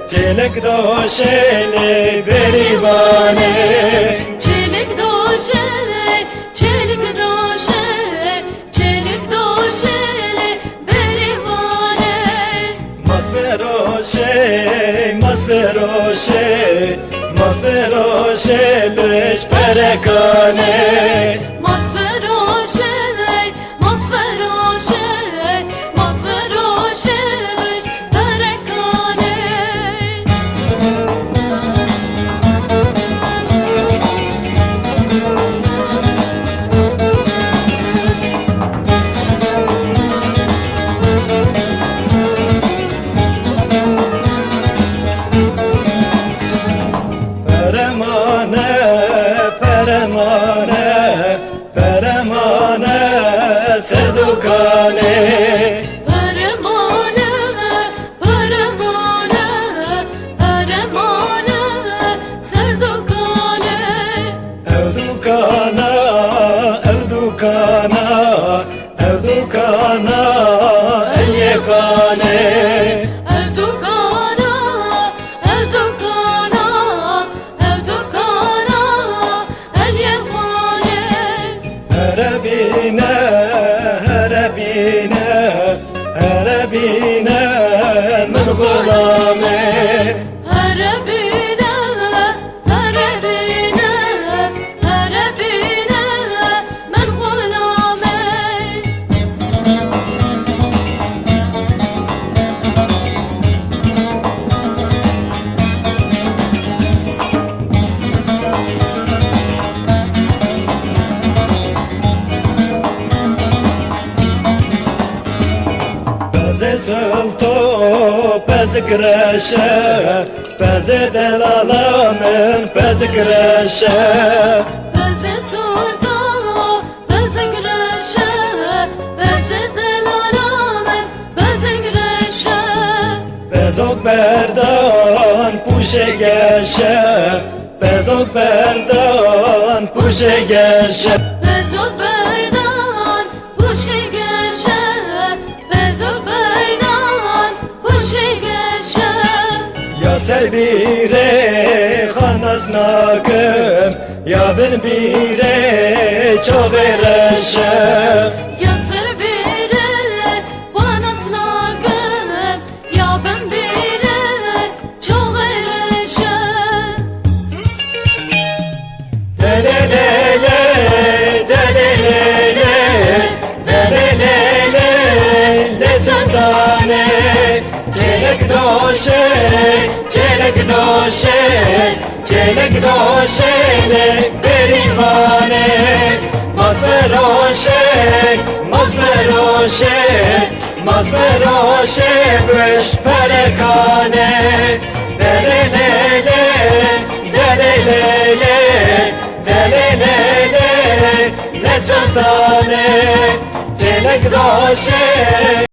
çelek doşe le berivane. Çelik doşe, çelik doşe, çelik doşe le berivane. Masveroşe, masveroşe, masveroşe beş perekane. Masveroşe, masveroşe, masveroşe berekane. Peremane, peremane, peremane, serdukane. Peremane, peremane, peremane, serdukane. Evdukana, evdukana, evdukana, elyekane. Evdukana, evdukana, evdukana, elyekane. Herebine, herebine, herebine, min gulame. Herebine, herebine, herebine, men gulame. Peze sılto, peze greşe, peze delalamın, peze greşe. Beze sultan, beze güreşe, beze delalame, beze güreşe. Bezok berdan puşe geçe, bezok berdan puşe geçe. Bezok berdan, bu şey geçe, bezok berdan, bu şey geçe. Ya selbire khanas nakım, ya ben bire çok ereşe. Yazır biri, vanas lagım, ya ben biri, çok ereşe. Delelele, delelele, delelele, le sandane. Çelek doşe, çelek doşe, çelek doşe le berivane. Masveroşe, masveroşe, masveroşe beş perekane. Delelele, delelele, delelele, le sultane. Çelek doşe.